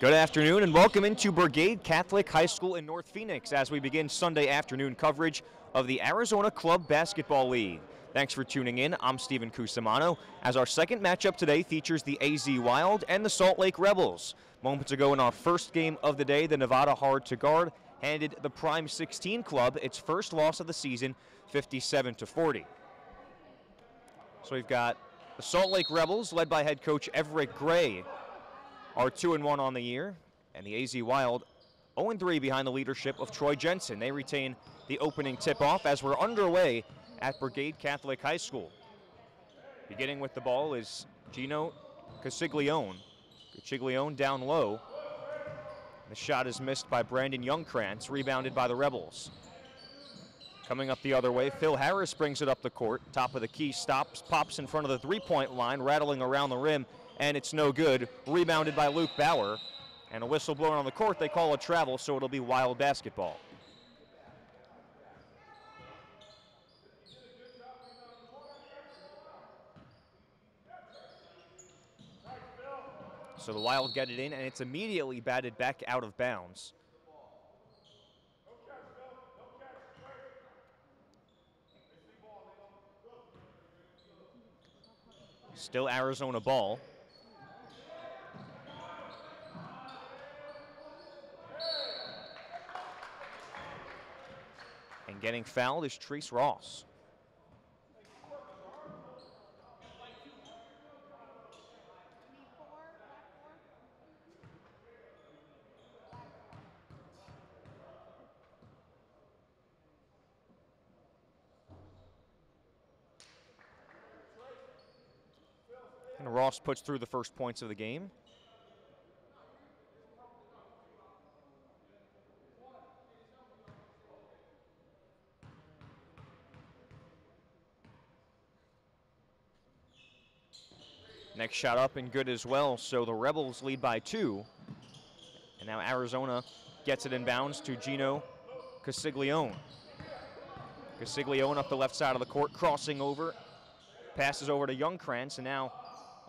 Good afternoon and welcome into Bourgade Catholic High School in North Phoenix as we begin Sunday afternoon coverage of the Arizona Club Basketball League. Thanks for tuning in. I'm Steven Cusimano as our second matchup today features the AZ Wild and the Salt Lake Rebels. Moments ago in our first game of the day, the Nevada Hard to Guard handed the Prime 16 club its first loss of the season, 57-40. So we've got the Salt Lake Rebels led by head coach Everett Gray are 2-1 on the year, and the AZ Wild 0-3 behind the leadership of Troy Jensen. They retain the opening tip-off as we're underway at Bourgade Catholic High School. Beginning with the ball is Gino Casiglione. Casiglione down low. The shot is missed by Brandon Youngkrantz, rebounded by the Rebels. Coming up the other way, Phil Harris brings it up the court. Top of the key, stops, pops in front of the three-point line, rattling around the rim, and it's no good. Rebounded by Luke Bauer. And a whistle blown on the court. They call a travel, so it'll be Wild basketball. So the Wild get it in, and it's immediately batted back out of bounds. Still Arizona ball. And getting fouled is Treese Ross. And Ross puts through the first points of the game. Next shot up and good as well, so the Rebels lead by 2. And now Arizona gets it in bounds to Gino Casiglione. Casiglione up the left side of the court, crossing over, passes over to Youngkrantz, and now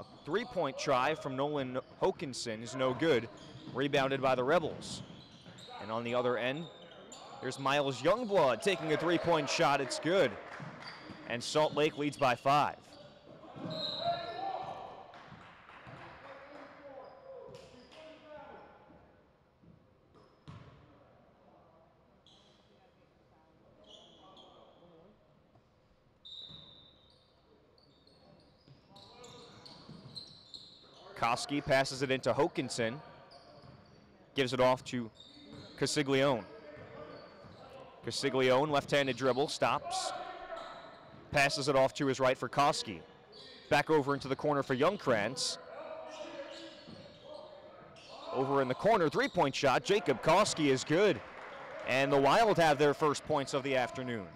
a three-point try from Nolan Hokinson is no good, rebounded by the Rebels. And on the other end, there's Miles Youngblood taking a three-point shot, it's good. And Salt Lake leads by 5. Koski passes it into Hokinson, gives it off to Casiglione. Casiglione, left-handed dribble, stops, passes it off to his right for Koski. Back over into the corner for Youngkrantz. Over in the corner, three-point shot. Jacob Koski is good. And the Wild have their first points of the afternoon.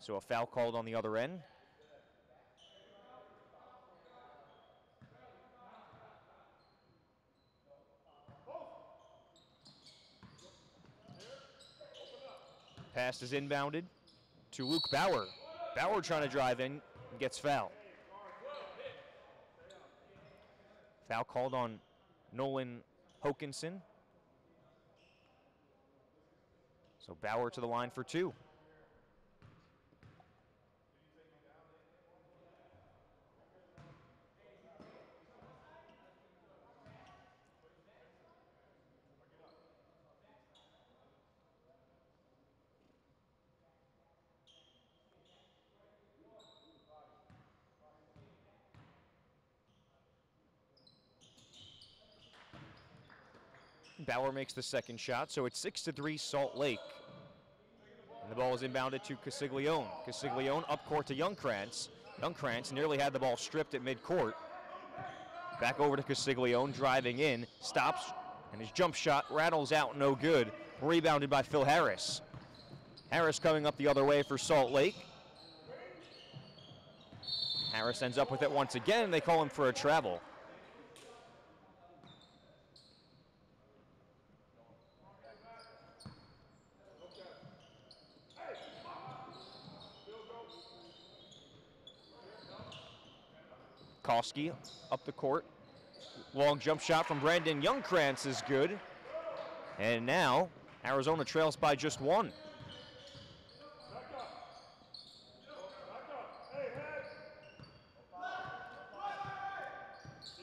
So a foul called on the other end. Pass is inbounded to Luke Bauer. Bauer trying to drive in and gets fouled. Foul called on Nolan Hokinson. So Bauer to the line for 2. Bauer makes the second shot, so it's 6-3 Salt Lake. And the ball is inbounded to Casiglione. Casiglione up court to Youngkrantz. Youngkrantz nearly had the ball stripped at midcourt. Back over to Casiglione, driving in, stops, and his jump shot rattles out, no good. Rebounded by Phil Harris. Harris coming up the other way for Salt Lake. Harris ends up with it once again, and they call him for a travel. Koski up the court. Long jump shot from Brandon Youngkrantz is good. And now Arizona trails by just one.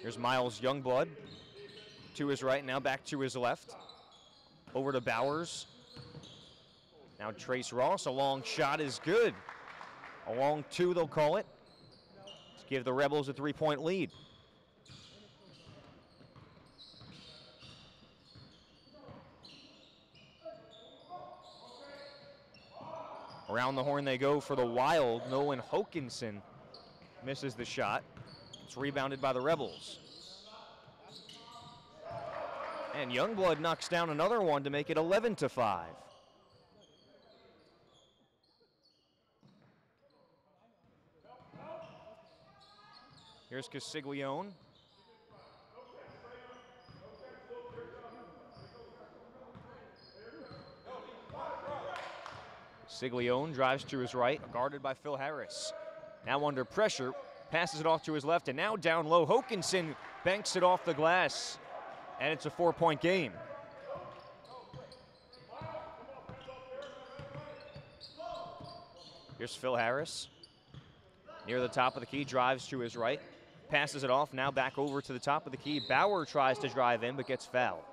Here's Miles Youngblood to his right, now back to his left. Over to Bowers. Now Trace Ross, a long shot is good. A long two, they'll call it, to give the Rebels a 3-point lead. Around the horn they go for the Wild. Nolan Hokinson misses the shot. It's rebounded by the Rebels. And Youngblood knocks down another one to make it 11-5. Here's Casiglione. Casiglione drives to his right, guarded by Phil Harris. Now under pressure, passes it off to his left, and now down low, Hokinson banks it off the glass, and it's a 4-point game. Here's Phil Harris. Near the top of the key, drives to his right, passes it off, now back over to the top of the key. Bauer tries to drive in, but gets fouled.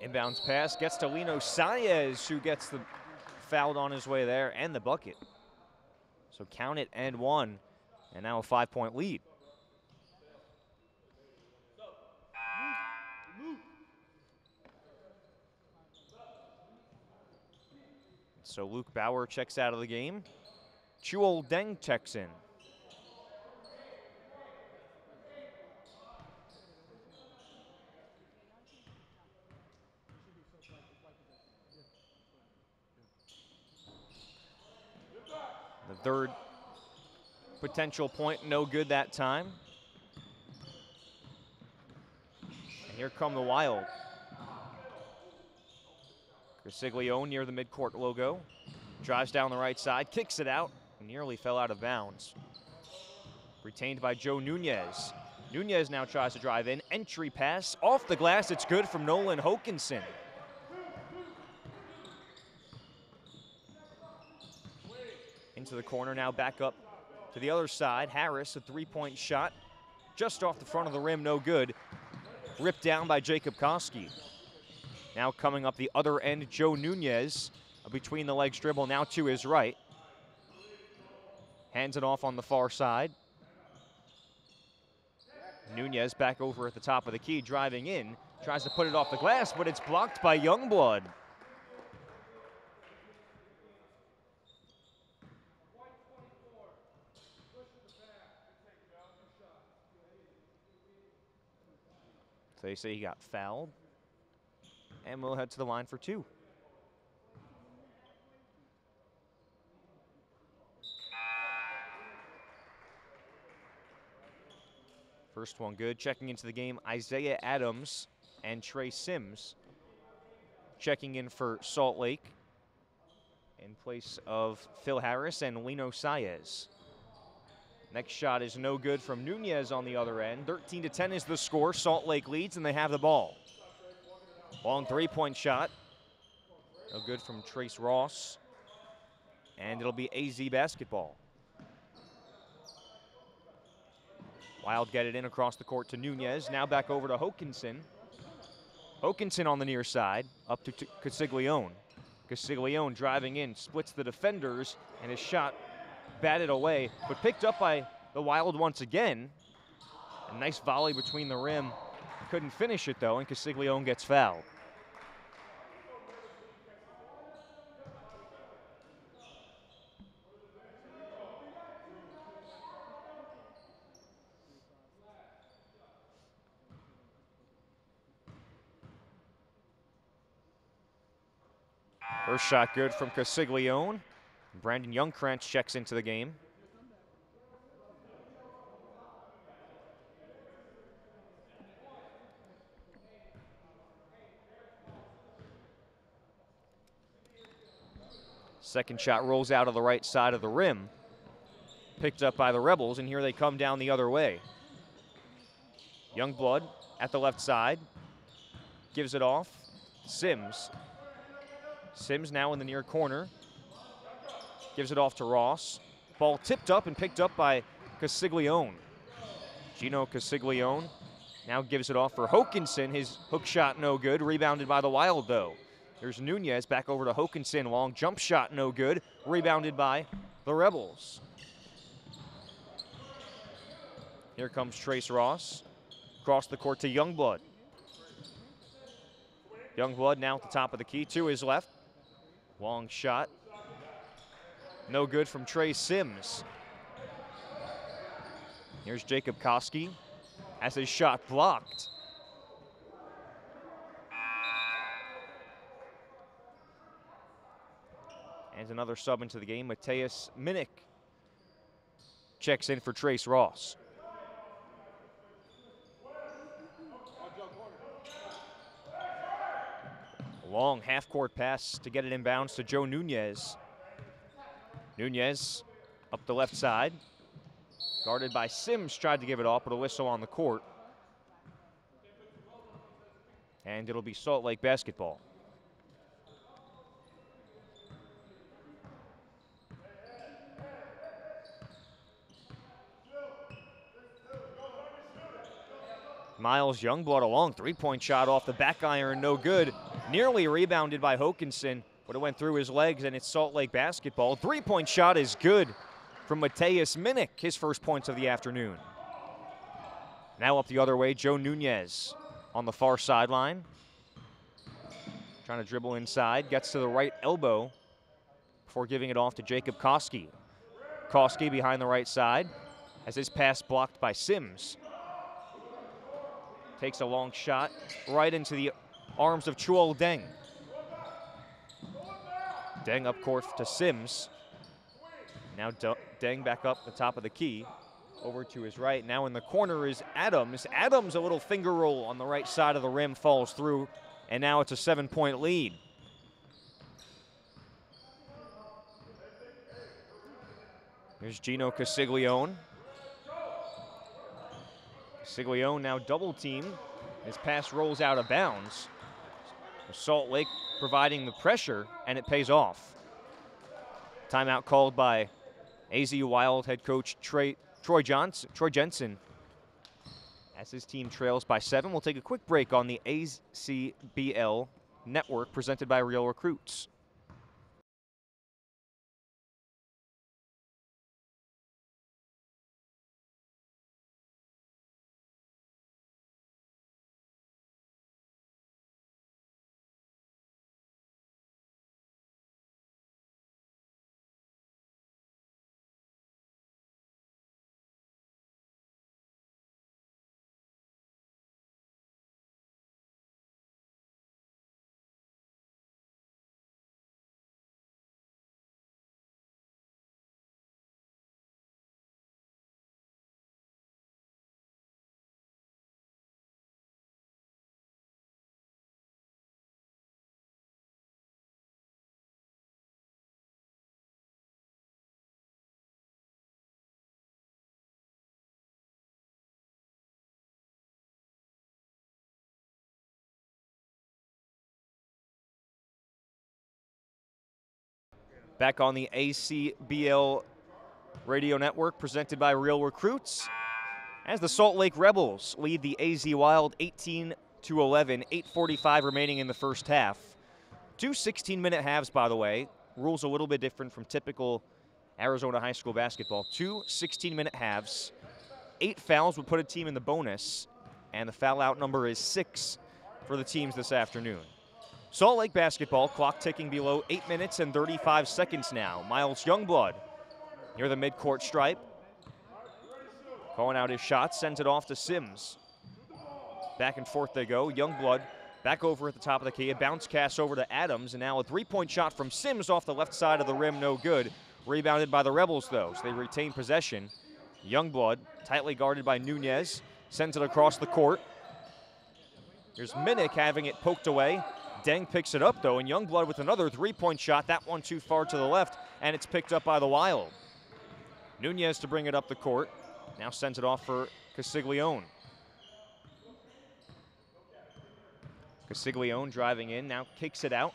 Inbounds pass gets to Lino Saez, who gets the fouled on his way there and the bucket. So count it and one, and now a 5-point lead. So Luke Bauer checks out of the game. Chuol Deng checks in. The third potential point, no good that time. And here come the Wild. Casiglione near the midcourt logo. Drives down the right side, kicks it out, nearly fell out of bounds. Retained by Joe Nunez. Nunez now tries to drive in. Entry pass off the glass. It's good from Nolan Hokinson. Into the corner, now back up to the other side. Harris, a 3-point shot. Just off the front of the rim, no good. Ripped down by Jacob Koski. Now coming up the other end, Joe Nunez. A between the legs dribble now to his right. Hands it off on the far side. Nunez back over at the top of the key, driving in. Tries to put it off the glass, but it's blocked by Youngblood. So they say he got fouled. And we'll head to the line for two. First one good. Checking into the game, Isaiah Adams and Trey Sims. Checking in for Salt Lake in place of Phil Harris and Lino Saez. Next shot is no good from Nunez on the other end. 13-10 is the score. Salt Lake leads, and they have the ball. Long 3-point shot. No good from Trace Ross. And it'll be AZ basketball. Wild get it in across the court to Nunez. Now back over to Hokinson. Hokinson on the near side, up to Casiglione. Casiglione driving in, splits the defenders, and his shot batted away, but picked up by the Wild once again. A nice volley between the rim. Couldn't finish it though, and Casiglione gets fouled. First shot good from Casiglione. Brandon Youngkrantz checks into the game. Second shot rolls out of the right side of the rim. Picked up by the Rebels, and here they come down the other way. Youngblood at the left side. Gives it off. Sims. Sims now in the near corner. Gives it off to Ross. Ball tipped up and picked up by Casiglione. Gino Casiglione now gives it off for Hokanson. His hook shot no good. Rebounded by the Wild, though. Here's Nunez back over to Hokanson. Long jump shot no good. Rebounded by the Rebels. Here comes Trace Ross. Across the court to Youngblood. Youngblood now at the top of the key to his left. Long shot. No good from Trey Sims. Here's Jacob Koski. Has his shot blocked. And another sub into the game. Mateus Minnick checks in for Trace Ross. Long half-court pass to get it inbounds to Joe Nunez. Nunez up the left side. Guarded by Sims, tried to give it off, but a whistle on the court. And it'll be Salt Lake basketball. Miles Youngblood, a long three-point shot off the back iron, no good. Nearly rebounded by Hokanson, but it went through his legs, and it's Salt Lake basketball. Three-point shot is good from Mateus Minnick, his first points of the afternoon. Now up the other way, Joe Nunez on the far sideline. Trying to dribble inside, gets to the right elbow before giving it off to Jacob Koski. Koski behind the right side, has his pass blocked by Sims. Takes a long shot right into the arms of Chuol Deng. Deng up court to Sims. Now Deng back up the top of the key. Over to his right. Now in the corner is Adams. Adams, a little finger roll on the right side of the rim, falls through. And now it's a 7-point lead. Here's Gino Casiglione. Casiglione now double teamed. His pass rolls out of bounds. Salt Lake providing the pressure, and it pays off. Timeout called by AZ Wild head coach Troy Jensen. As his team trails by 7, we'll take a quick break on the ACBL network presented by Real Recruits. Back on the ACBL radio network presented by Real Recruits, as the Salt Lake Rebels lead the AZ Wild 18-11, 8:45 remaining in the first half. 2 16-minute halves, by the way. Rules a little bit different from typical Arizona high school basketball. 2 16-minute halves. 8 fouls would put a team in the bonus, and the foul out number is 6 for the teams this afternoon. Salt Lake basketball, clock ticking below 8 minutes and 35 seconds now. Miles Youngblood near the midcourt stripe. Calling out his shot, sends it off to Sims. Back and forth they go. Youngblood Back over at the top of the key, a bounce pass over to Adams, and now a three-point shot from Sims off the left side of the rim, no good. Rebounded by the Rebels, though, so they retain possession. Youngblood, tightly guarded by Nunez, sends it across the court. Here's Minnick having it poked away. Deng picks it up, though, and Youngblood with another three-point shot. That one too far to the left, and it's picked up by the Wild. Nunez to bring it up the court. Now sends it off for Castiglione. Castiglione driving in, now kicks it out.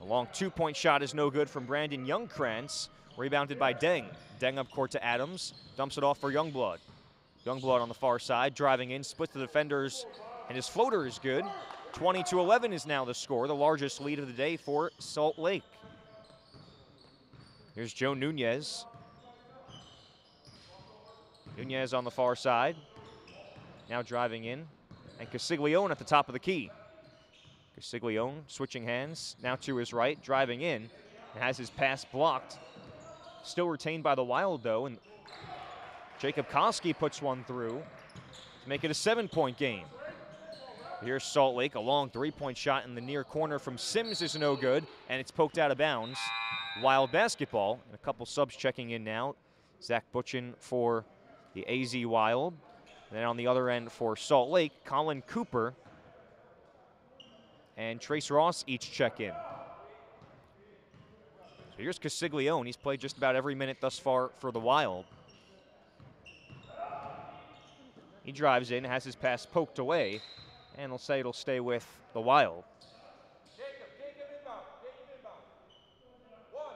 A long two-point shot is no good from Brandon Youngkrantz. Rebounded by Deng. Deng up court to Adams. Dumps it off for Youngblood. Youngblood on the far side, driving in, splits the defenders, and his floater is good. 20-11 is now the score, the largest lead of the day for Salt Lake. Here's Joe Nunez. Nunez on the far side. Now driving in. And Castiglione at the top of the key. Castiglione switching hands, now to his right, driving in, and has his pass blocked. Still retained by the Wild, though, and Jacob Koski puts one through to make it a 7-point game. Here's Salt Lake, a long three-point shot in the near corner from Sims is no good, and it's poked out of bounds. Wild basketball, and a couple subs checking in now. Zach Butchin for the AZ Wild. And then on the other end for Salt Lake, Colin Cooper and Trace Ross each check in. So here's Castiglione. He's played just about every minute thus far for the Wild. He drives in, has his pass poked away, and they'll say it'll stay with the Wild. Jacob inbound. One.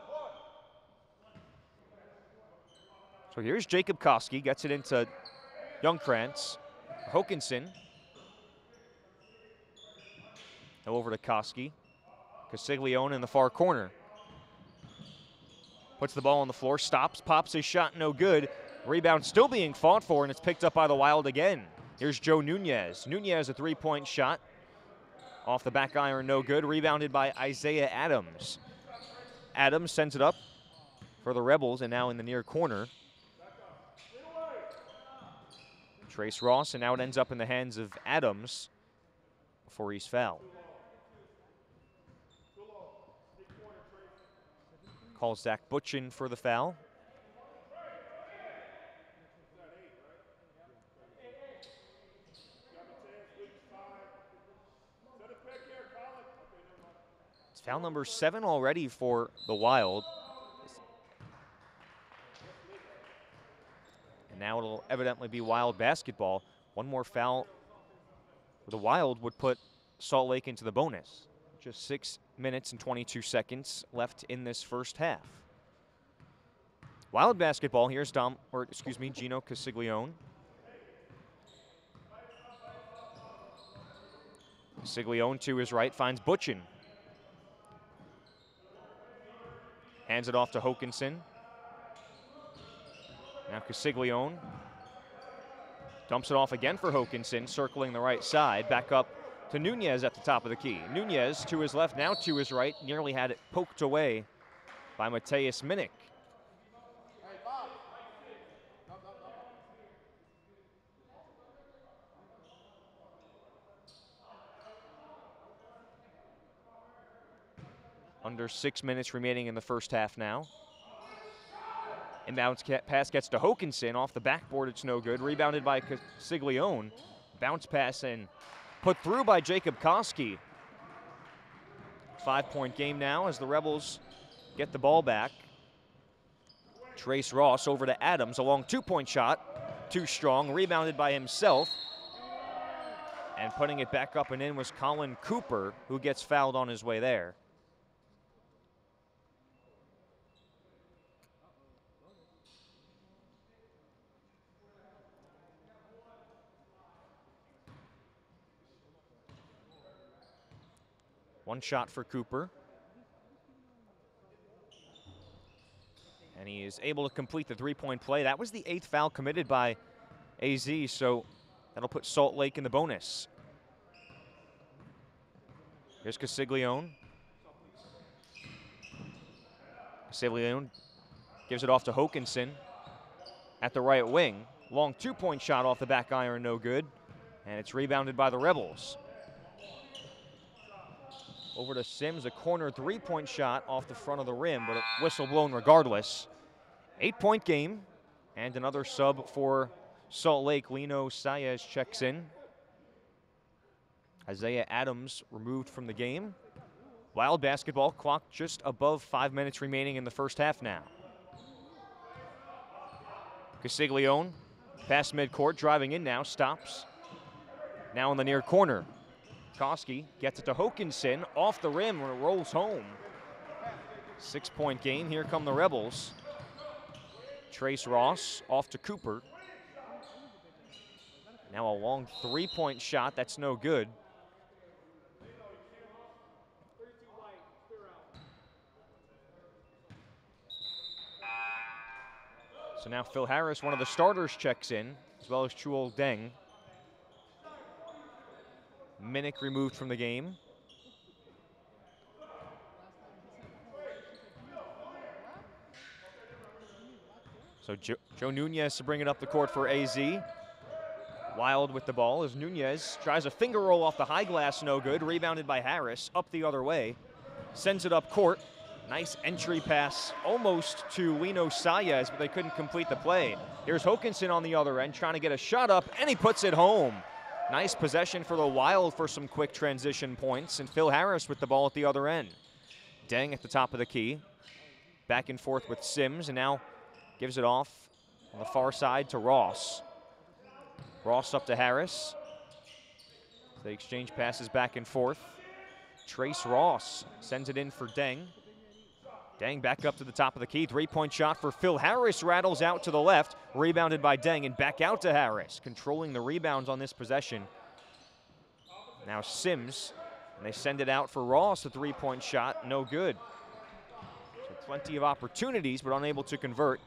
So here's Jacob Koski, gets it into Youngkrantz. Hokanson. Over to Koski. Castiglione in the far corner. Puts the ball on the floor, stops, pops his shot, no good. Rebound still being fought for, and it's picked up by the Wild again. Here's Joe Nunez. Nunez, a three-point shot. Off the back iron, no good. Rebounded by Isaiah Adams. Adams sends it up for the Rebels, and now in the near corner. Trace Ross, and now it ends up in the hands of Adams before he's fouled. Calls Zach Butchin for the foul. It's foul number 7 already for the Wild. And now it'll evidently be Wild basketball. One more foul for the Wild would put Salt Lake into the bonus. Just 6 minutes and 22 seconds left in this first half. Wild basketball, here's Gino Castiglione. Castiglione to his right, finds Butchin. Hands it off to Hokanson. Now Castiglione dumps it off again for Hokanson, circling the right side. Back up to Nunez at the top of the key. Nunez to his left, now to his right. Nearly had it poked away by Mateus Minnick. Under 6 minutes remaining in the first half now. Inbounds pass gets to Hokanson. Off the backboard, it's no good. Rebounded by Castiglione. Bounce pass and put through by Jacob Koski. 5-point game now as the Rebels get the ball back. Trace Ross over to Adams. A long 2-point shot. Too strong. Rebounded by himself. And putting it back up and in was Colin Cooper, who gets fouled on his way there. One shot for Cooper. And he is able to complete the three-point play. That was the 8th foul committed by AZ, so that'll put Salt Lake in the bonus. Here's Castiglione. Castiglione gives it off to Hokanson at the right wing. Long 2-point shot off the back iron, no good. And it's rebounded by the Rebels. Over to Sims, a corner three-point shot off the front of the rim, but a whistle blown regardless. 8-point game, and another sub for Salt Lake. Lino Saez checks in. Isaiah Adams removed from the game. Wild basketball, clock just above 5 minutes remaining in the first half now. Castiglione, past midcourt, driving in now, stops. Now in the near corner. Koski gets it to Hokinson, off the rim, and it rolls home. 6-point game, here come the Rebels. Trace Ross off to Cooper. Now a long three-point shot, that's no good. So now Phil Harris, one of the starters, checks in, as well as Chuol Deng. Minnick removed from the game. So Joe Nunez to bring it up the court for AZ. Wild with the ball as Nunez tries a finger roll off the high glass, no good. Rebounded by Harris, up the other way. Sends it up court. Nice entry pass almost to Lino Saez, but they couldn't complete the play. Here's Hokinson on the other end trying to get a shot up, and he puts it home. Nice possession for the Wild for some quick transition points, and Phil Harris with the ball at the other end. Deng at the top of the key. Back and forth with Sims, and now gives it off on the far side to Ross. Ross up to Harris. They exchange passes back and forth. Trace Ross sends it in for Deng. Deng back up to the top of the key. Three-point shot for Phil Harris, rattles out to the left. Rebounded by Deng and back out to Harris. Controlling the rebounds on this possession. Now Sims, and they send it out for Ross. A three-point shot, no good. So plenty of opportunities, but unable to convert.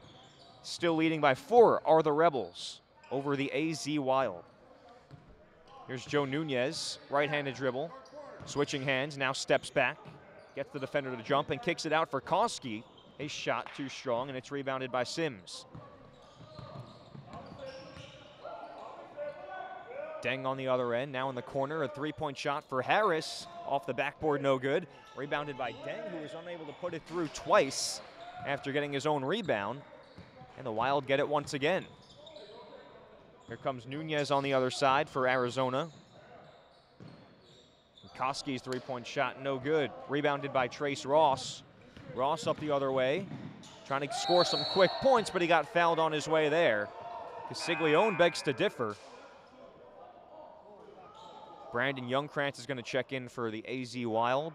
Still leading by 4 are the Rebels over the AZ Wild. Here's Joe Nunez, right-handed dribble. Switching hands, now steps back. Gets the defender to jump and kicks it out for Koski. A shot too strong, and it's rebounded by Sims. Deng on the other end, now in the corner. A three-point shot for Harris. Off the backboard, no good. Rebounded by Deng, who was unable to put it through twice after getting his own rebound. And the Wild get it once again. Here comes Nunez on the other side for Arizona. Koski's three-point shot, no good. Rebounded by Trace Ross. Ross up the other way, trying to score some quick points, but he got fouled on his way there. Castiglione begs to differ. Brandon Youngkrantz is going to check in for the AZ Wild.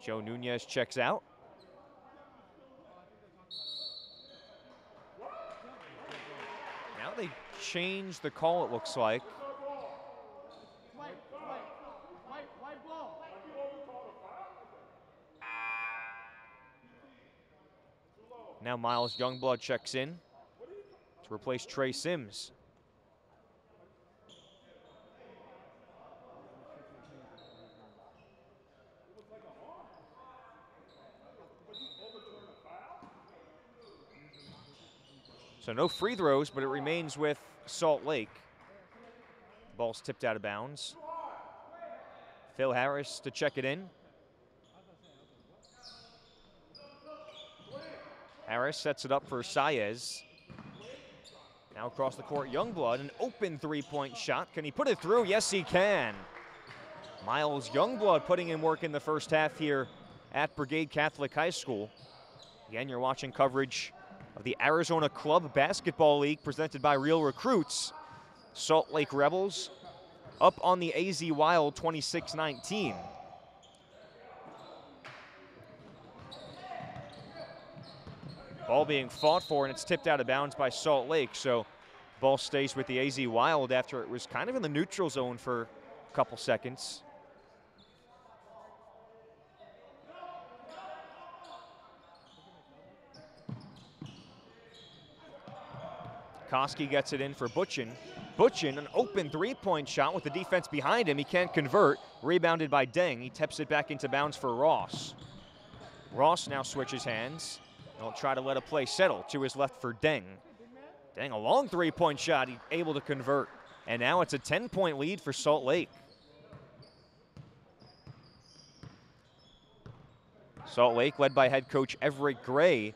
Joe Nunez checks out. Now they change the call, it looks like. Now Miles Youngblood checks in to replace Trey Sims. So no free throws, but it remains with Salt Lake. Ball's tipped out of bounds. Phil Harris to check it in. Harris sets it up for Saez. Now across the court, Youngblood, an open three-point shot. Can he put it through? Yes, he can. Miles Youngblood putting in work in the first half here at Bourgade Catholic High School. Again, you're watching coverage of the Arizona Club Basketball League presented by Real Recruits. Salt Lake Rebels up on the AZ Wild 26-19. Ball being fought for, and it's tipped out of bounds by Salt Lake. So ball stays with the AZ Wild after it was kind of in the neutral zone for a couple seconds. Koski gets it in for Butchin. Butchin, an open three-point shot with the defense behind him. He can't convert. Rebounded by Deng. He taps it back into bounds for Ross. Ross now switches hands. He'll try to let a play settle to his left for Deng. Deng, a long three-point shot. He's able to convert And now it's a 10-point lead for Salt Lake. Salt Lake led by head coach Everett Gray.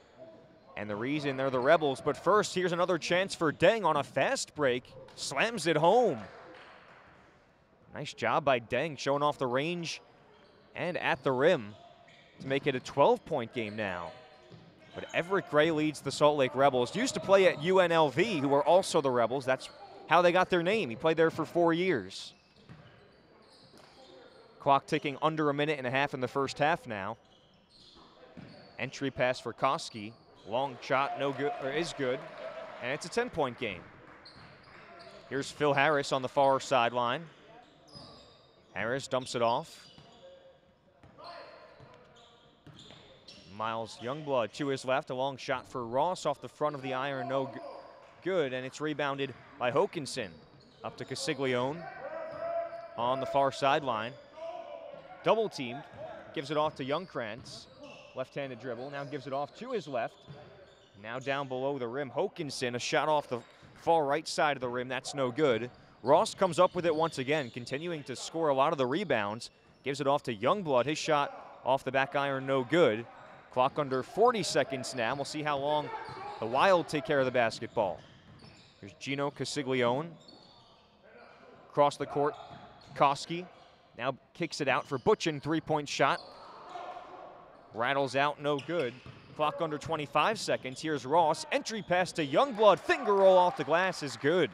And the reason they're the Rebels. But first, here's another chance for Deng on a fast break. Slams it home. Nice job by Deng, showing off the range and at the rim to make it a 12-point game now. But Everett Gray leads the Salt Lake Rebels. Used to play at UNLV, who are also the Rebels. That's how they got their name. He played there for 4 years. Clock ticking under a minute and a half in the first half now. Entry pass for Koski. Long shot, no good, or is good, and it's a 10-point game. Here's Phil Harris on the far sideline. Harris dumps it off. Miles Youngblood to his left, a long shot for Ross off the front of the iron, no good, and it's rebounded by Hokinson. Up to Casiglione on the far sideline. Double teamed, gives it off to Youngkrantz. Left-handed dribble, now gives it off to his left. Now down below the rim, Hokinson, a shot off the far right side of the rim, that's no good. Ross comes up with it once again, continuing to score a lot of the rebounds. Gives it off to Youngblood, his shot off the back iron, no good. Clock under 40 seconds now. We'll see how long the Wild take care of the basketball. Here's Gino Casiglione. Across the court, Koski now kicks it out for Butchin, three-point shot. Rattles out, no good. Clock under 25 seconds. Here's Ross. Entry pass to Youngblood. Finger roll off the glass is good.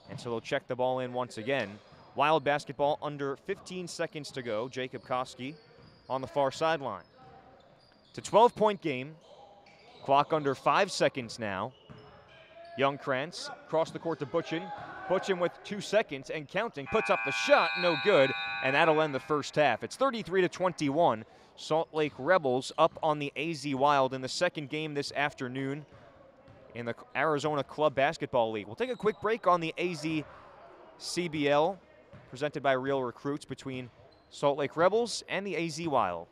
And so they'll check the ball in once again. Wild basketball under 15 seconds to go. Jacob Koski on the far sideline. It's a 12-point game. Clock under 5 seconds now. Youngkrantz across the court to Butchin. Butchin with 2 seconds and counting. Puts up the shot, no good. And that'll end the first half. It's 33-21. Salt Lake Rebels up on the AZ Wild in the second game this afternoon in the Arizona Club Basketball League. We'll take a quick break on the ACBL presented by Real Recruits between Salt Lake Rebels and the AZ Wild.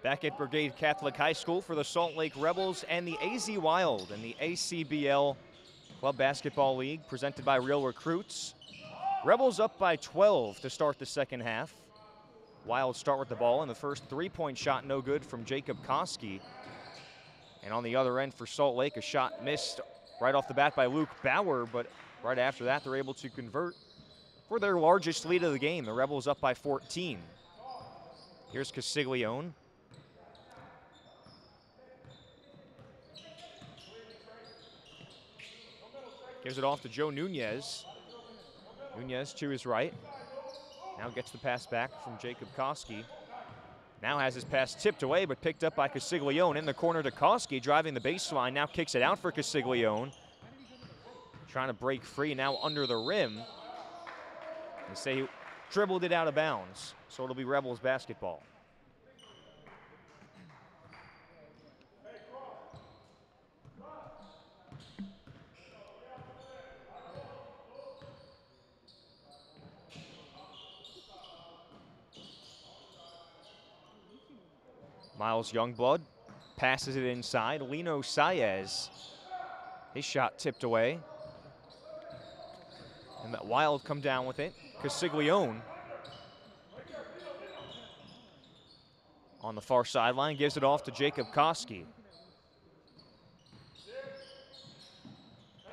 Back at Bourgade Catholic High School for the Salt Lake Rebels and the AZ Wild in the ACBL Club Basketball League presented by Real Recruits. Rebels up by 12 to start the second half. Wild start with the ball, and the first three-point shot no good from Jacob Koski. And on the other end for Salt Lake, a shot missed right off the bat by Luke Bauer, but right after that they're able to convert for their largest lead of the game. The Rebels up by 14. Here's Castiglione. Gives it off to Joe Nunez. Nunez to his right. Now gets the pass back from Jacob Koski. Now has his pass tipped away, but picked up by Castiglione in the corner to Koski, driving the baseline. Now kicks it out for Castiglione. Trying to break free, now under the rim. They say he dribbled it out of bounds, so it'll be Rebels basketball. Miles Youngblood passes it inside. Lino Saez, his shot tipped away. And that Wild come down with it. Castiglione on the far sideline gives it off to Jacob Koski.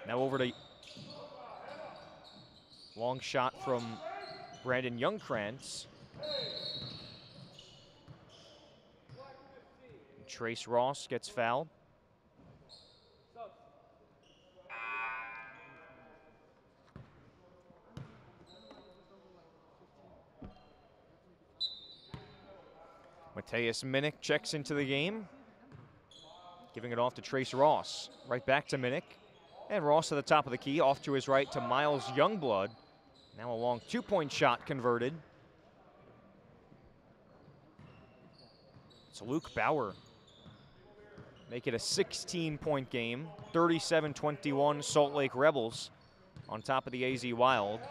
Now over to long shot from Brandon Youngkrantz. Trace Ross gets fouled. Mateus Minnick checks into the game, giving it off to Trace Ross. Right back to Minnick. And Ross to the top of the key, off to his right to Miles Youngblood. Now a long two-point shot converted. It's Luke Bauer. Make it a 16-point game, 37-21 Salt Lake Rebels on top of the AZ Wild.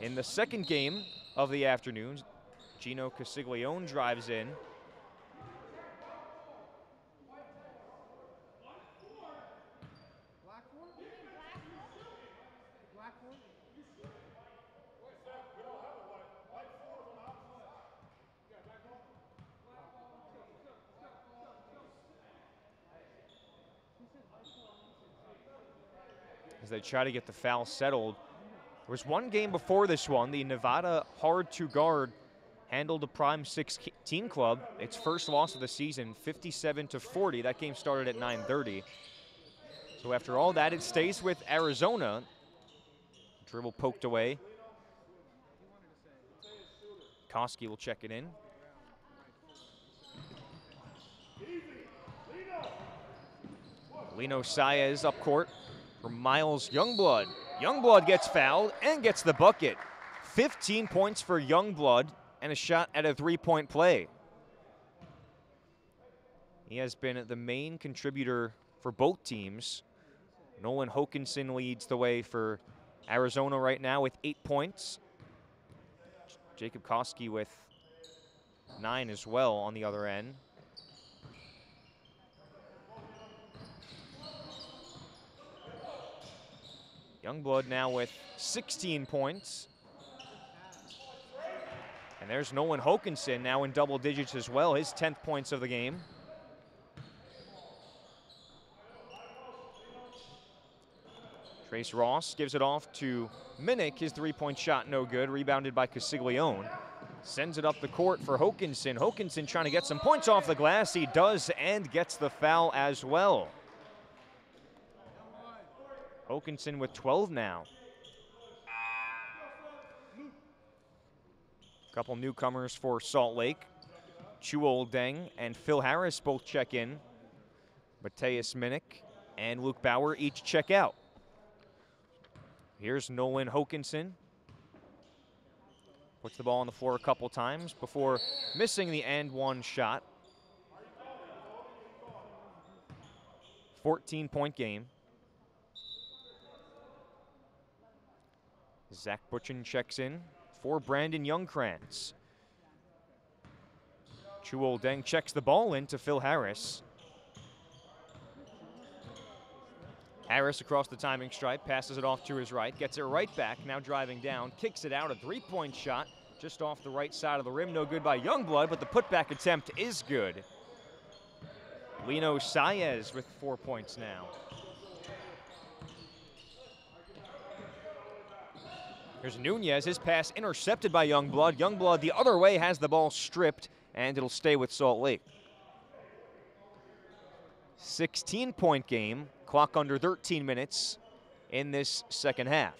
In the second game of the afternoon, Gino Castiglione drives in. As they try to get the foul settled. There was one game before this one, the Nevada hard-to-guard handled the Prime 16 club. Its first loss of the season, 57-40. That game started at 9:30. So after all that, it stays with Arizona. Dribble poked away. Koski will check it in. Lino Saez up court for Miles Youngblood. Youngblood gets fouled and gets the bucket. 15 points for Youngblood and a shot at a three-point play. He has been the main contributor for both teams. Nolan Hokanson leads the way for Arizona right now with 8 points. Jacob Koski with 9 as well on the other end. Youngblood now with 16 points. And there's Nolan Hokanson now in double digits as well, his 10th points of the game. Trace Ross gives it off to Minnick. His three-point shot no good, rebounded by Castiglione. Sends it up the court for Hokanson. Hokanson trying to get some points off the glass. He does and gets the foul as well. Hokanson with 12 now. A couple newcomers for Salt Lake. Chuol Deng and Phil Harris both check in. Mateus Minnick and Luke Bauer each check out. Here's Nolan Hokanson. Puts the ball on the floor a couple times before missing the and one shot. 14-point game. Zach Butchin checks in for Brandon Youngkrantz. Chuol Deng checks the ball in to Phil Harris. Harris across the timing stripe, passes it off to his right, gets it right back, now driving down, kicks it out, a three-point shot, just off the right side of the rim, no good by Youngblood, but the putback attempt is good. Lino Saez with 4 points now. Here's Nunez, his pass intercepted by Youngblood. Youngblood the other way has the ball stripped, and it'll stay with Salt Lake. 16-point game, clock under 13 minutes in this second half.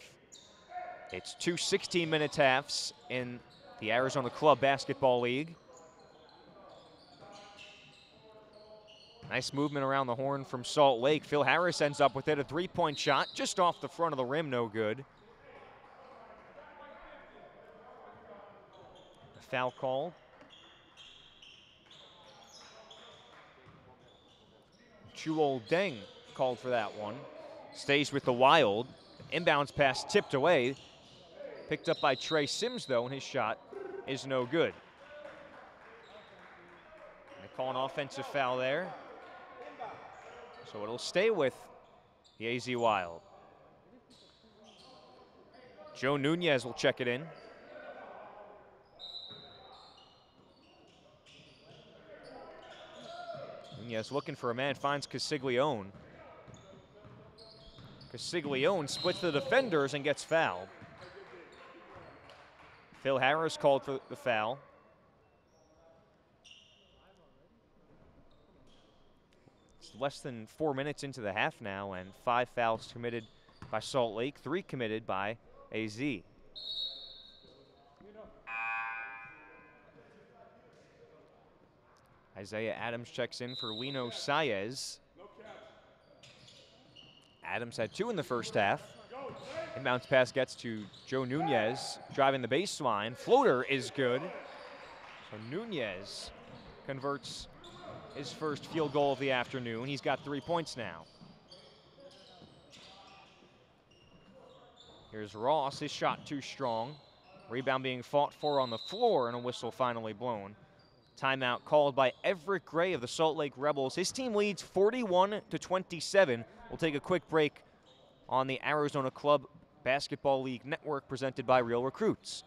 It's two 16-minute halves in the Arizona Club Basketball League. Nice movement around the horn from Salt Lake. Phil Harris ends up with it, a three-point shot just off the front of the rim, no good. A foul call. Chuol Deng called for that one. Stays with the Wild. Inbounds pass tipped away. Picked up by Trey Sims, though, and his shot is no good. They call an offensive foul there. So it'll stay with the AZ Wild. Joe Nunez will check it in. Nunez looking for a man, finds Castiglione. Castiglione splits the defenders and gets fouled. Phil Harris called for the foul. It's less than 4 minutes into the half now, and 5 fouls committed by Salt Lake, 3 committed by AZ. Isaiah Adams checks in for Lino Saez. Adams had 2 in the first half. Inbounds pass gets to Joe Nunez, driving the baseline. Floater is good. So Nunez converts his first field goal of the afternoon. He's got 3 points now. Here's Ross, his shot too strong. Rebound being fought for on the floor, and a whistle finally blown. Timeout called by Everett Gray of the Salt Lake Rebels. His team leads 41-27. We'll take a quick break on the Arizona Club Basketball League Network presented by Real Recruits.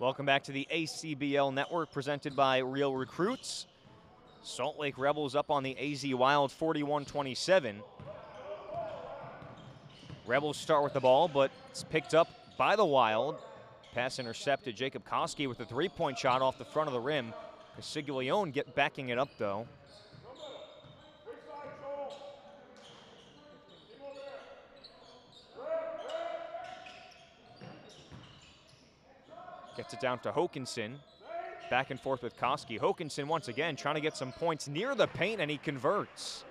Welcome back to the ACBL Network presented by Real Recruits. Salt Lake Rebels up on the AZ Wild 41-27. Rebels start with the ball, but it's picked up by the Wild. Pass intercepted. Jacob Koski with a three-point shot off the front of the rim. Castiglione backing it up, though. Gets it down to Hokanson. Back and forth with Koski. Hokanson once again trying to get some points near the paint, and he converts.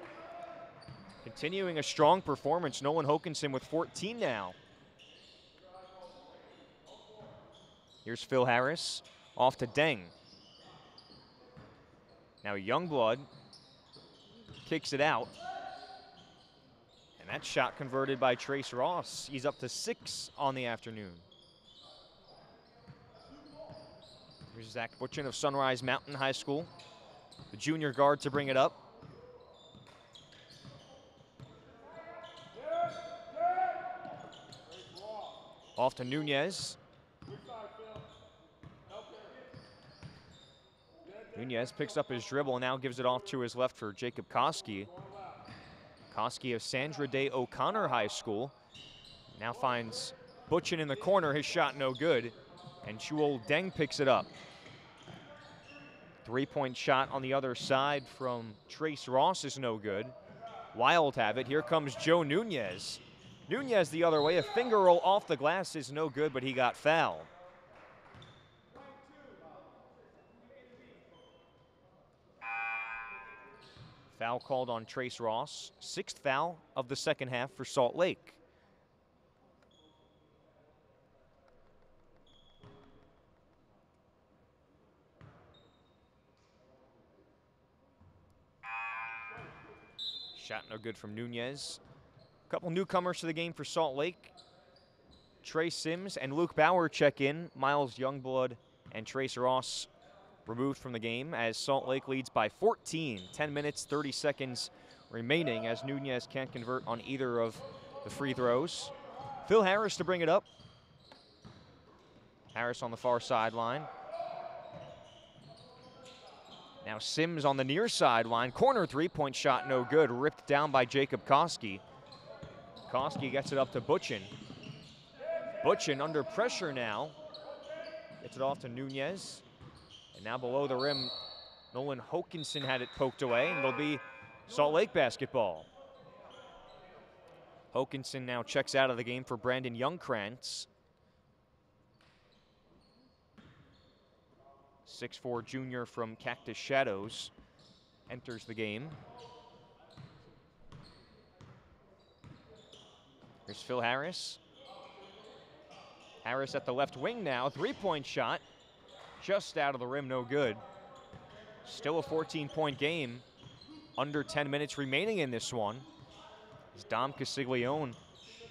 Continuing a strong performance, Nolan Hokanson with 14 now. Here's Phil Harris, off to Deng. Now Youngblood kicks it out. And that shot converted by Trace Ross. He's up to 6 on the afternoon. Here's Zach Butchin of Sunrise Mountain High School, the junior guard to bring it up. Off to Nunez. Nunez picks up his dribble and now gives it off to his left for Jacob Koski. Koski of Sandra Day O'Connor High School. Now finds Butchin in the corner, his shot no good. And Chuol Deng picks it up. 3-point shot on the other side from Trace Ross is no good. Wild have it, here comes Joe Nunez. Nunez the other way, a finger roll off the glass is no good, but he got fouled. Foul called on Trace Ross, 6th foul of the second half for Salt Lake. Shot no good from Nunez. A couple newcomers to the game for Salt Lake. Trey Sims and Luke Bauer check in. Miles Youngblood and Trace Ross removed from the game as Salt Lake leads by 14. 10 minutes, 30 seconds remaining as Nunez can't convert on either of the free throws. Phil Harris to bring it up. Harris on the far sideline. Now Sims on the near sideline. Corner 3-point shot no good. Ripped down by Jacob Koski. Koski gets it up to Butchin. Butchin under pressure now. Gets it off to Nunez. And now below the rim, Nolan Hokinson had it poked away, and it'll be Salt Lake basketball. Hokinson now checks out of the game for Brandon Youngkrantz. 6'4" junior from Cactus Shadows enters the game. Here's Phil Harris. Harris at the left wing now. 3-point shot. Just out of the rim, no good. Still a 14-point game. Under 10 minutes remaining in this one. As Dom Castiglione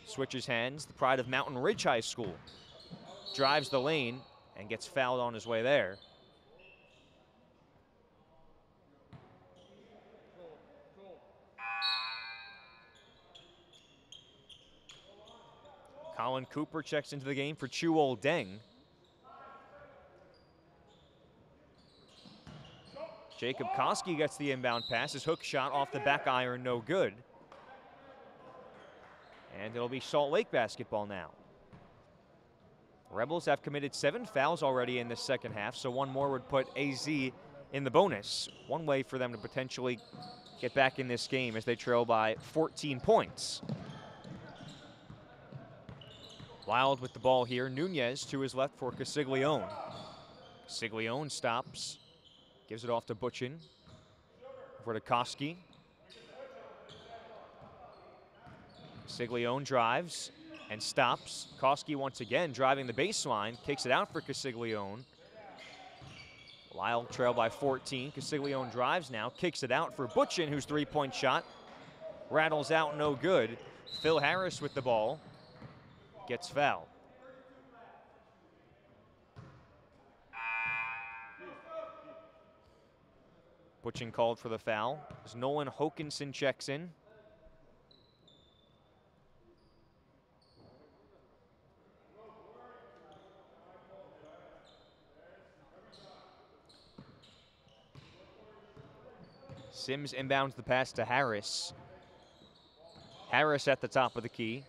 switches hands, the pride of Mountain Ridge High School. Drives the lane and gets fouled on his way there. Colin Cooper checks into the game for Chuol Deng. Jacob Koski gets the inbound pass. His hook shot off the back iron, no good. And it'll be Salt Lake basketball now. Rebels have committed 7 fouls already in the second half, so one more would put AZ in the bonus. One way for them to potentially get back in this game as they trail by 14 points. Wild with the ball here. Nunez to his left for Castiglione. Castiglione stops. Gives it off to Butchin. Over to Koski. Castiglione drives and stops. Koski once again driving the baseline. Kicks it out for Castiglione. Wild trail by 14. Castiglione drives now. Kicks it out for Butchin, whose 3-point shot rattles out, no good. Phil Harris with the ball. Gets fouled. Butchin called for the foul as Nolan Hokinson checks in. Sims inbounds the pass to Harris. Harris at the top of the key.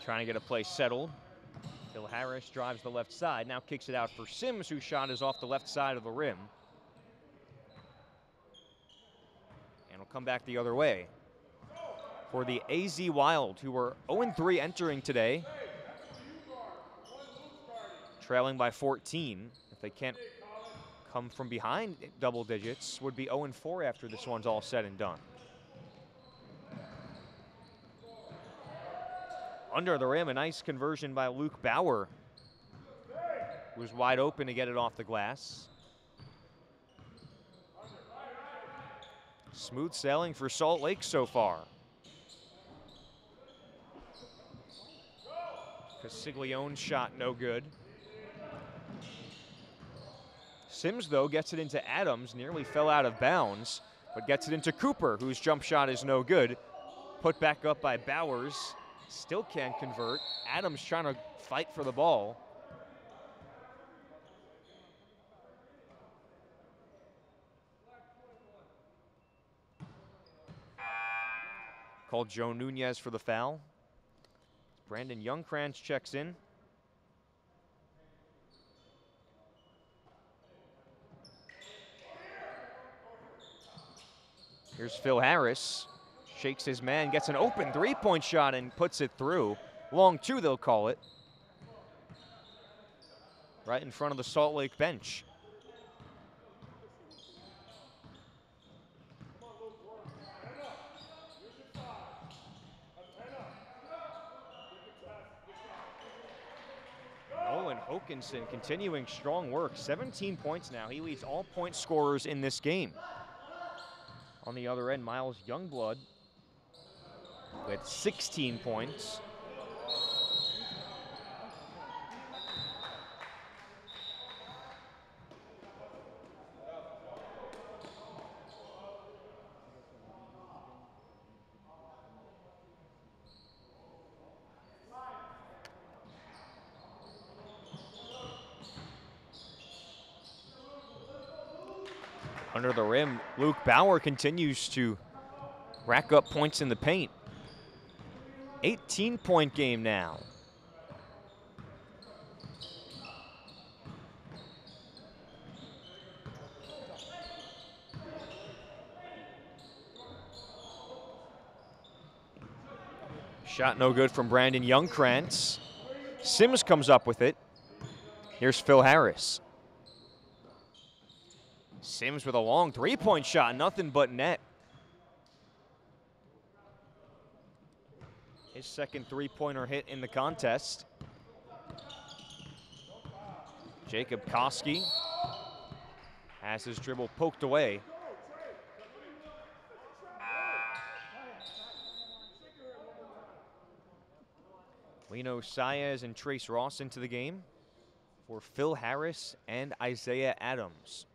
Trying to get a play settled. Phil Harris drives the left side, now kicks it out for Sims, whose shot is off the left side of the rim. And will come back the other way. For the AZ Wild, who were 0-3 entering today. Trailing by 14. If they can't come from behind double digits, would be 0-4 after this one's all said and done. Under the rim, a nice conversion by Luke Bauer, who was wide open to get it off the glass. Smooth sailing for Salt Lake so far. Castiglione's shot no good. Sims, though, gets it into Adams, nearly fell out of bounds, but gets it into Cooper, whose jump shot is no good. Put back up by Bowers, still can't convert. Adams trying to fight for the ball. Called Joe Nunez for the foul. Brandon Youngkrantz checks in. Here's Phil Harris. Shakes his man, gets an open three-point shot and puts it through. Long two, they'll call it. Right in front of the Salt Lake bench. Nolan Hokinson continuing strong work. 17 points now. He leads all point scorers in this game. On the other end, Miles Youngblood with 16 points. Under the rim, Luke Bauer continues to rack up points in the paint. 18-point game now. Shot no good from Brandon Youngkrantz. Sims comes up with it. Here's Phil Harris. Sims with a long three-point shot, nothing but net. His second three-pointer hit in the contest. Jacob Koski has his dribble poked away. Lino Saez and Trace Ross into the game for Phil Harris and Isaiah Adams.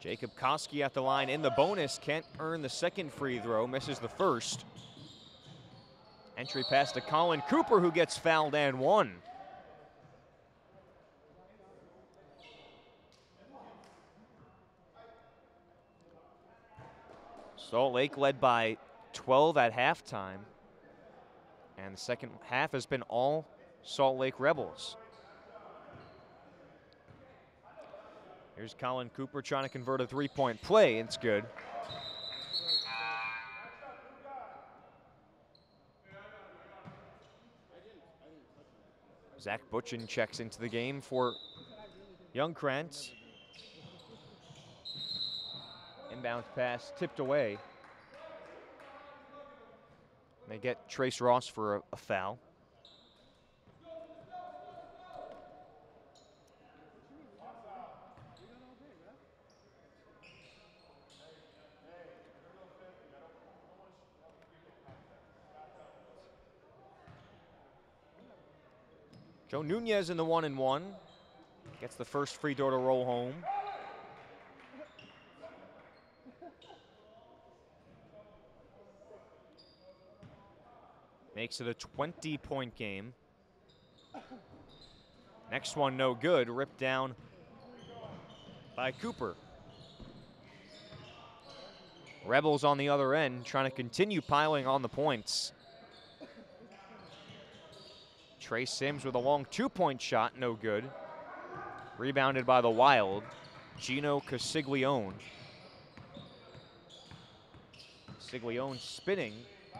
Jacob Koski at the line in the bonus, can't earn the second free throw, misses the first. Entry pass to Colin Cooper, who gets fouled and one. Salt Lake led by 12 at halftime, and the second half has been all Salt Lake Rebels. Here's Colin Cooper trying to convert a three-point play. It's good. Zach Butchin checks into the game for Youngkrantz. Inbounds pass tipped away. They get Trace Ross for a foul. Joe Nunez in the 1-and-1. Gets the first free throw to roll home. Makes it a 20-point game. Next one no good, ripped down by Cooper. Rebels on the other end trying to continue piling on the points. Trey Sims with a long two-point shot, no good. Rebounded by the Wild, Gino Castiglione. Castiglione spinning,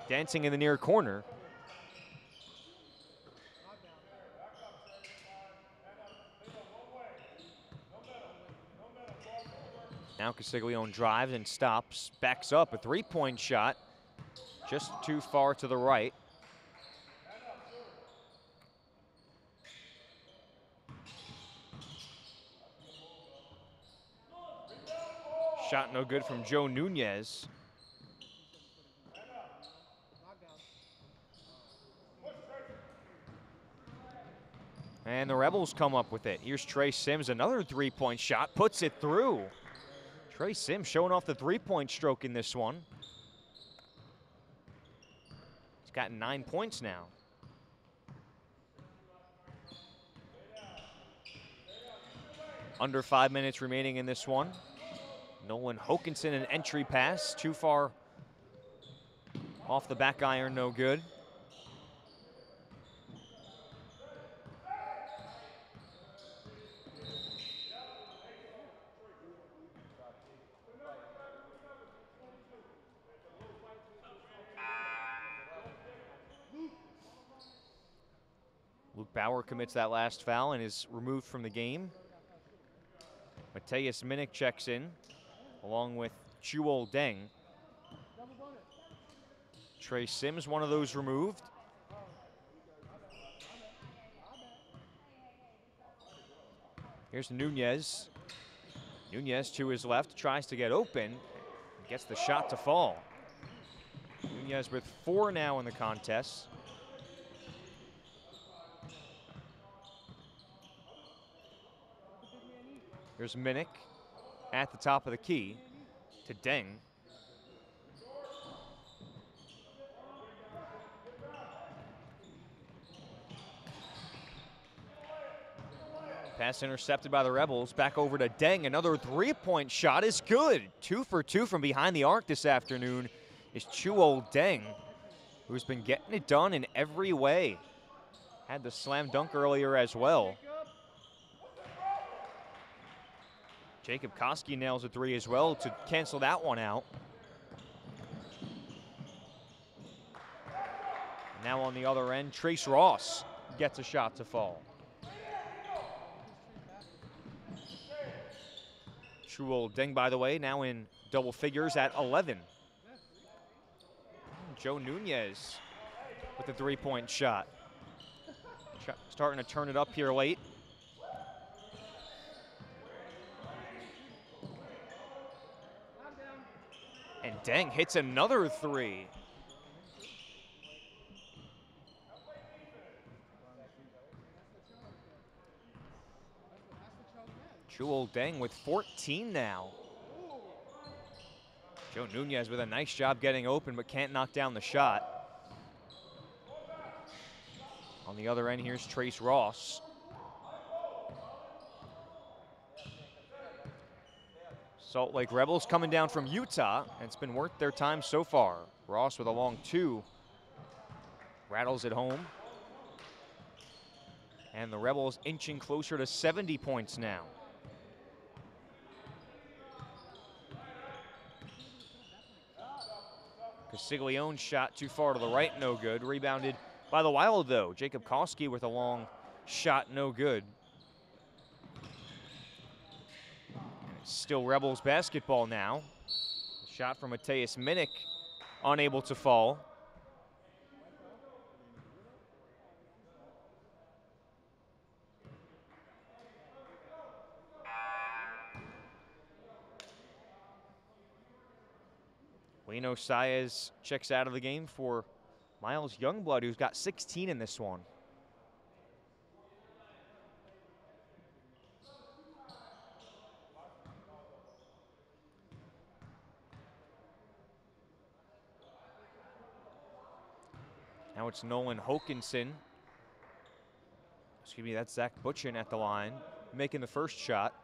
dancing in the near corner. Now Castiglione drives and stops, backs up, a three-point shot, just too far to the right. Shot no good from Joe Nunez. And the Rebels come up with it. Here's Trey Sims, another three-point shot, puts it through. Trey Sims showing off the three-point stroke in this one. He's got 9 points now. Under 5 minutes remaining in this one. Nolan Hokinson, an entry pass, too far off the back iron, no good. Luke Bauer commits that last foul and is removed from the game. Mateus Minnick checks in, along with Chuol Deng. Trey Sims, one of those removed. Here's Nunez. Nunez to his left, tries to get open, gets the shot to fall. Nunez with 4 now in the contest. Here's Minnick at the top of the key to Deng. Pass intercepted by the Rebels. Back over to Deng. Another three-point shot is good. 2 for 2 from behind the arc this afternoon is Chuol Deng, who's been getting it done in every way. Had the slam dunk earlier as well. Jacob Koski nails a 3 as well to cancel that one out. Now on the other end, Trace Ross gets a shot to fall. Chuol Deng, by the way, now in double figures at 11. Joe Nunez with a three-point shot. Starting to turn it up here late. And Deng hits another 3. Chuol Deng with 14 now. Joe Nunez with a nice job getting open, but can't knock down the shot. On the other end, here's Trace Ross. Salt Lake Rebels coming down from Utah, and it's been worth their time so far. Ross with a long 2. Rattles it home. And the Rebels inching closer to 70 points now. Castiglione's shot too far to the right, no good. Rebounded by the Wild, though. Jacob Koski with a long shot, no good. Still Rebels basketball now. Shot from Mateus Minnick, unable to fall. Lino Saez checks out of the game for Miles Youngblood, who's got 16 in this one. Now it's Nolan Hokinson. Excuse me, that's Zach Butchin at the line, making the first shot.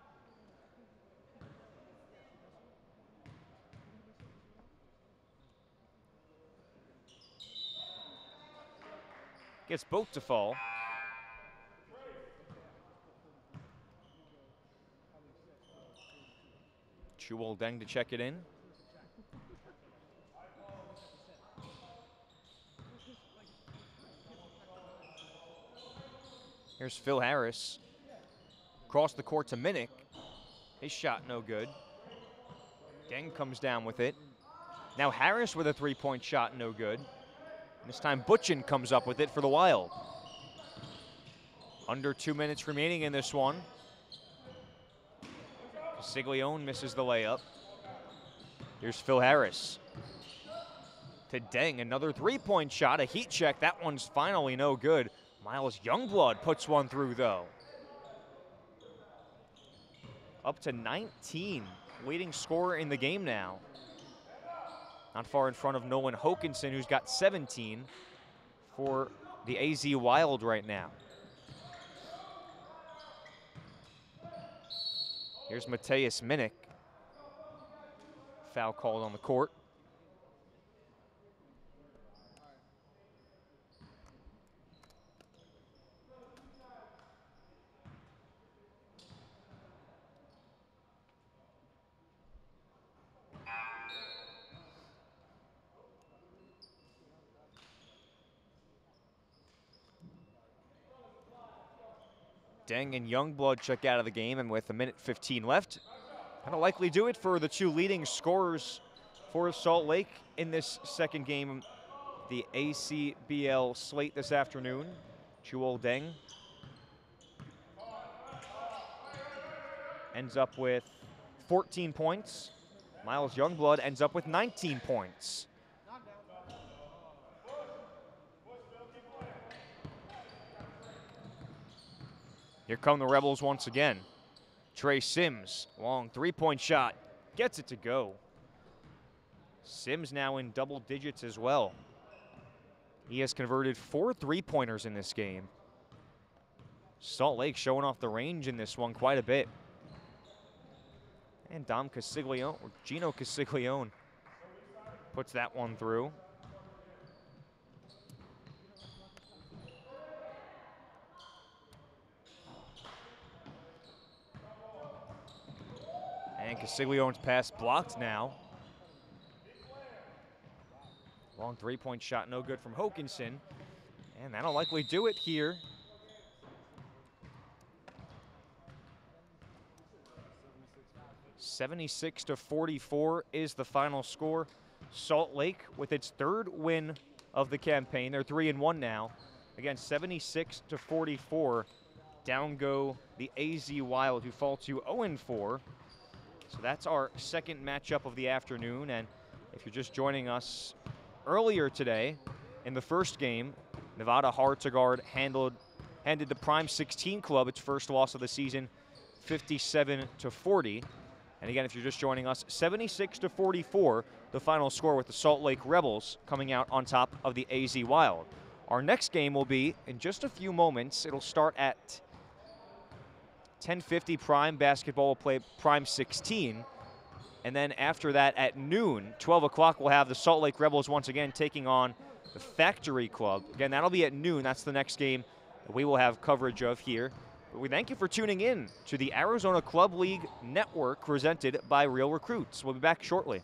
Gets both to fall. Chuol Deng to check it in. Here's Phil Harris. Across the court to Minnick. His shot no good. Deng comes down with it. Now Harris with a three-point shot, no good. This time Butchin comes up with it for the Wild. Under 2 minutes remaining in this one. Castiglione misses the layup. Here's Phil Harris. To Deng, another three-point shot, a heat check. That one's finally no good. Miles Youngblood puts one through, though. Up to 19, leading scorer in the game now. Not far in front of Nolan Hokinson, who's got 17 for the AZ Wild right now. Here's Mateus Minnick. Foul called on the court. Deng and Youngblood check out of the game, and with 1:15 left, that'll likely do it for the two leading scorers for Salt Lake in this second game, the ACBL slate this afternoon. Chuol Deng ends up with 14 points. Miles Youngblood ends up with 19 points. Here come the Rebels once again. Trey Sims, long three-point shot, gets it to go. Sims now in double digits as well. He has converted 4 three-pointers in this game. Salt Lake showing off the range in this one quite a bit. And Gino Castiglione puts that one through. And Castiglione's pass blocked now. Long three-point shot, no good from Hokinson. And that'll likely do it here. (76-44) is the final score. Salt Lake with its third win of the campaign. They're 3-1 now. Again, 76-44. Down go the AZ Wild, who fall to 0-4. So that's our second matchup of the afternoon. And if you're just joining us, earlier today in the first game, Nevada Hearts-A-Guard handed the Prime 16 club its first loss of the season, 57-40. And again, if you're just joining us, 76-44, the final score, with the Salt Lake Rebels coming out on top of the AZ Wild. Our next game will be in just a few moments. It'll start at 10:50. Prime basketball will play Prime 16. And then after that at noon, 12 o'clock, we'll have the Salt Lake Rebels once again taking on the Factory Club. Again, that'll be at noon. That's the next game that we will have coverage of here. But we thank you for tuning in to the Arizona Club League Network presented by Real Recruits. We'll be back shortly.